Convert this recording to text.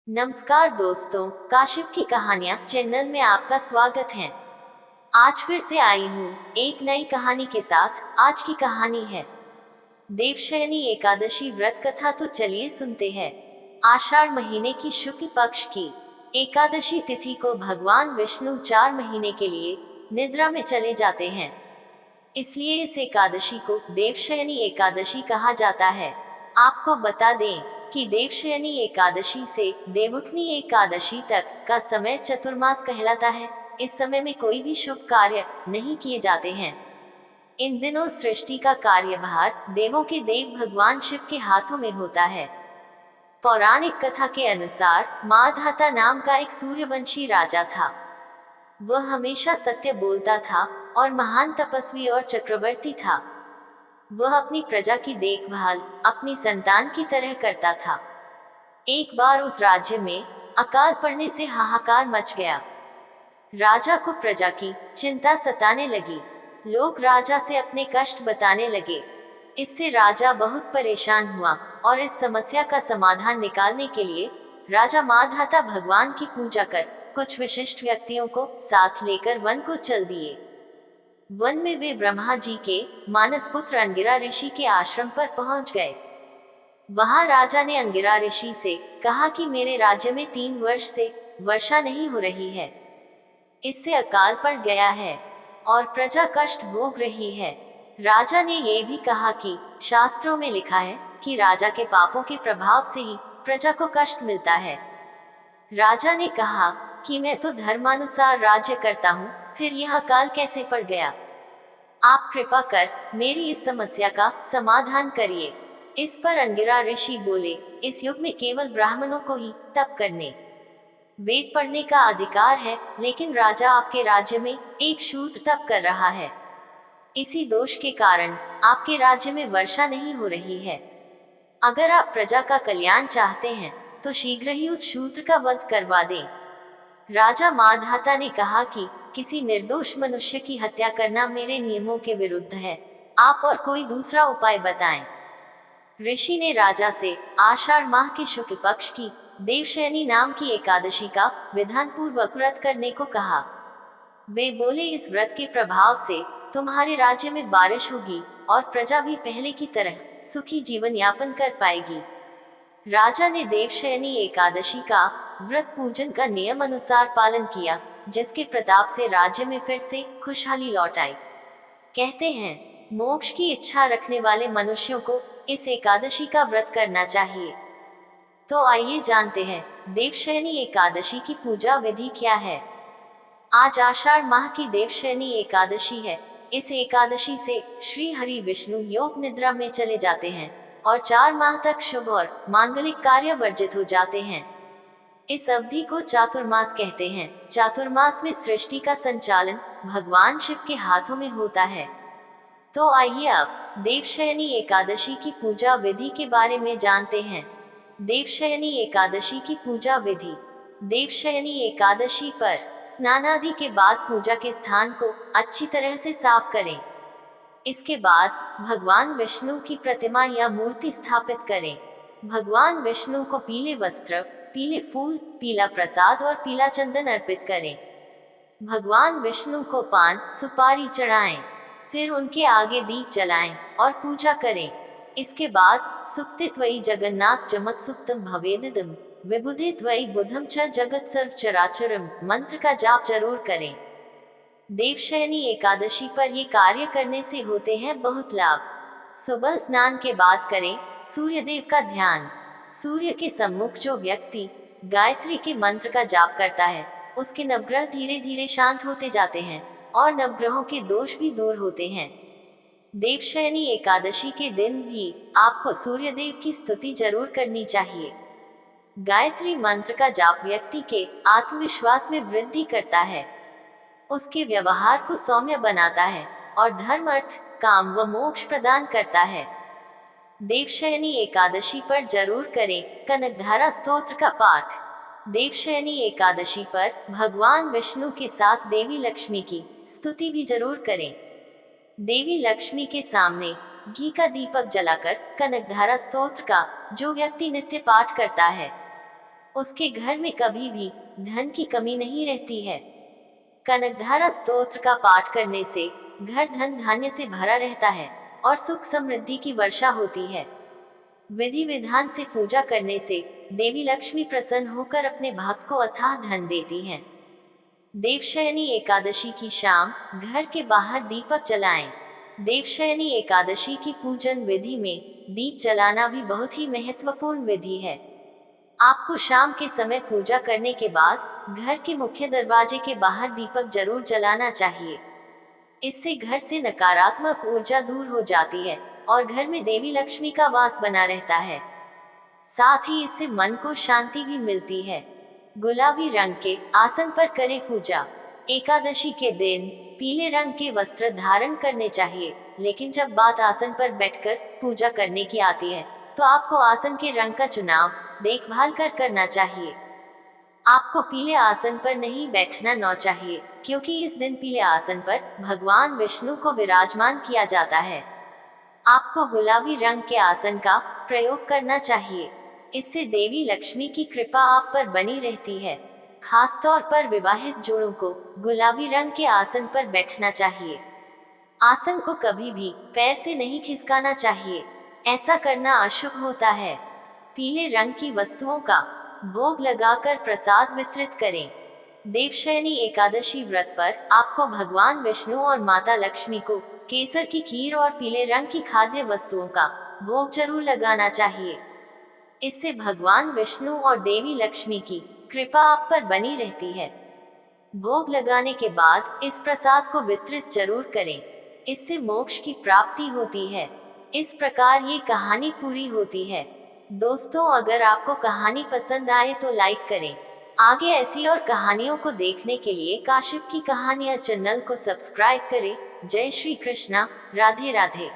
नमस्कार दोस्तों, काशिफ की कहानियाँ चैनल में आपका स्वागत है। आज फिर से आई हूँ एक नई कहानी के साथ। आज की कहानी है देवशयनी एकादशी व्रत कथा। तो चलिए सुनते हैं। आषाढ़ महीने की शुक्ल पक्ष की एकादशी तिथि को भगवान विष्णु 4 महीने के लिए निद्रा में चले जाते हैं, इसलिए इस एकादशी को देवशयनी एकादशी कहा जाता है। आपको बता दें कि देवशयनी एकादशी से देवउठनी एकादशी तक का समय चतुर्मास कहलाता है। इस समय में कोई भी शुभ कार्य नहीं किए जाते हैं। इन दिनों सृष्टि का कार्यभार देवों के देव भगवान शिव के हाथों में होता है। पौराणिक कथा के अनुसार माधाता नाम का एक सूर्यवंशी राजा था। वह हमेशा सत्य बोलता था और महान तपस्वी और चक्रवर्ती था। वह अपनी प्रजा की देखभाल अपनी संतान की तरह करता था। एक बार उस राज्य में अकाल पड़ने से हाहाकार मच गया। राजा को प्रजा की चिंता सताने लगी। लोग राजा से अपने कष्ट बताने लगे। इससे राजा बहुत परेशान हुआ और इस समस्या का समाधान निकालने के लिए राजा माधाता भगवान की पूजा कर कुछ विशिष्ट व्यक्तियों को साथ लेकर वन को चल दिए। वन में वे ब्रह्मा जी के मानस पुत्र अंगिरा ऋषि के आश्रम पर पहुंच गए। वहां राजा ने अंगिरा ऋषि से कहा कि मेरे राज्य में 3 वर्ष से वर्षा नहीं हो रही है। इससे अकाल पड़ गया है और प्रजा कष्ट भोग रही है। राजा ने यह भी कहा कि शास्त्रों में लिखा है कि राजा के पापों के प्रभाव से ही प्रजा को कष्ट मिलता है। राजा ने कहा कि मैं तो धर्मानुसार राज्य करता हूँ, फिर यह अकाल कैसे पड़ गया? आप कृपा कर मेरी इस समस्या का समाधान करिए। इस पर अंगिरा ऋषि बोले, इस युग में केवल ब्राह्मणों को ही तप करने वेद पढ़ने का अधिकार है, लेकिन राजा आपके राज्य में एक शूद्र तप कर रहा है। इसी दोष के कारण आपके राज्य में वर्षा नहीं हो रही है। अगर आप प्रजा का कल्याण चाहते हैं तो शीघ्र ही उस शूद्र का वध करवा दें। राजा माधाता ने कहा कि किसी निर्दोष मनुष्य की हत्या करना मेरे नियमों के विरुद्ध है। आप और कोई दूसरा उपाय बताएं। ऋषि ने राजा से आषाढ़ माह के शुक्ल पक्ष की देवशयनी नाम की एकादशी का विधान पूर्वक व्रत करने को कहा। वे बोले, इस व्रत के प्रभाव से तुम्हारे राज्य में बारिश होगी और प्रजा भी पहले की तरह सुखी जीवन यापन कर पाएगी। राजा ने देवशयनी एकादशी का व्रत पूजन का नियम अनुसार पालन किया, जिसके प्रताप से राज्य में फिर से खुशहाली लौट आई। कहते हैं, मोक्ष की इच्छा रखने वाले मनुष्यों को इस एकादशी का व्रत करना चाहिए। तो आइए जानते हैं देवशयनी एकादशी की पूजा विधि क्या है। आज आषाढ़ माह की देवशयनी एकादशी है। इस एकादशी से श्री हरि विष्णु योग निद्रा में चले जाते हैं और 4 माह तक शुभ और मांगलिक कार्य वर्जित हो जाते हैं। इस अवधि को चातुर्मास कहते हैं। चातुर्मास में सृष्टि का संचालन भगवान शिव के हाथों में होता है। तो आइए अब देवशयनी एकादशी की पूजा विधि के बारे में जानते हैं। देवशयनी एकादशी की पूजा विधि। देवशयनी एकादशी पर स्नान आदि के बाद पूजा के स्थान को अच्छी तरह से साफ करें। इसके बाद भगवान विष्णु की प्रतिमा या मूर्ति स्थापित करें। भगवान विष्णु को पीले वस्त्र, पीले फूल, पीला प्रसाद और पीला चंदन अर्पित करें। भगवान विष्णु को पान सुपारी चढ़ाएं, फिर उनके आगे दीप जलाएं और पूजा करें। इसके बाद सुप्तित्वयि जगन्नाथ जमत सुप्तम भवेदिदम विबुधित्वयि बुधम च जगत सर्व चराचरम मंत्र का जाप जरूर करें। देवशयनी एकादशी पर ये कार्य करने से होते हैं बहुत लाभ। सुबह स्नान के बाद करें सूर्य देव का ध्यान। सूर्य के सम्मुख जो व्यक्ति गायत्री के मंत्र का जाप करता है, उसके नवग्रह धीरे धीरे शांत होते जाते हैं और नवग्रहों के दोष भी दूर होते हैं। देवशयनी एकादशी के दिन भी आपको सूर्य देव की स्तुति जरूर करनी चाहिए। गायत्री मंत्र का जाप व्यक्ति के आत्मविश्वास में वृद्धि करता है, उसके व्यवहार को सौम्य बनाता है और धर्म, अर्थ, काम व मोक्ष प्रदान करता है। देवशयनी एकादशी पर जरूर करें कनकधारा स्तोत्र का पाठ। देवशयनी एकादशी पर भगवान विष्णु के साथ देवी लक्ष्मी की स्तुति भी जरूर करें। देवी लक्ष्मी के सामने घी का दीपक जलाकर कनकधारा स्तोत्र का जो व्यक्ति नित्य पाठ करता है, उसके घर में कभी भी धन की कमी नहीं रहती है। कनकधारा स्तोत्र का पाठ करने से घर धन धान्य से भरा रहता है और सुख समृद्धि की वर्षा होती है। विधि विधान से पूजा करने से देवी लक्ष्मी प्रसन्न होकर अपने भक्त को अथाह धन देती हैं। देवशयनी एकादशी की शाम घर के बाहर दीपक जलाएं। देवशयनी एकादशी की पूजन विधि में दीप जलाना भी बहुत ही महत्वपूर्ण विधि है। आपको शाम के समय पूजा करने के बाद घर के मुख्य दरवाजे के बाहर दीपक जरूर जलाना चाहिए। इससे घर से नकारात्मक ऊर्जा दूर हो जाती है और घर में देवी लक्ष्मी का वास बना रहता है। साथ ही इससे मन को शांति भी मिलती है। गुलाबी रंग के आसन पर करें पूजा। एकादशी के दिन पीले रंग के वस्त्र धारण करने चाहिए, लेकिन जब बात आसन पर बैठकर पूजा करने की आती है तो आपको आसन के रंग का चुनाव देखभाल कर करना चाहिए। आपको पीले आसन पर नहीं बैठना न चाहिए, क्योंकि इस दिन पीले आसन पर भगवान विष्णु को विराजमान किया जाता है। आपको गुलाबी रंग के आसन का प्रयोग करना चाहिए। इससे देवी लक्ष्मी की कृपा आप पर बनी रहती है। खासतौर पर विवाहित जोड़ों को गुलाबी रंग के आसन पर बैठना चाहिए। आसन को कभी भी पैर से नहीं खिसकाना चाहिए, ऐसा करना अशुभ होता है। पीले रंग की वस्तुओं का भोग लगाकर प्रसाद वितरित करें। देवशयनी एकादशी व्रत पर आपको भगवान विष्णु और माता लक्ष्मी को केसर की खीर और पीले रंग की खाद्य वस्तुओं का भोग जरूर लगाना चाहिए। इससे भगवान विष्णु और देवी लक्ष्मी की कृपा आप पर बनी रहती है। भोग लगाने के बाद इस प्रसाद को वितरित जरूर करें, इससे मोक्ष की प्राप्ति होती है। इस प्रकार ये कहानी पूरी होती है। दोस्तों, अगर आपको कहानी पसंद आए तो लाइक करें। आगे ऐसी और कहानियों को देखने के लिए काशिफ की कहानियां चैनल को सब्सक्राइब करें। जय श्री कृष्णा, राधे राधे।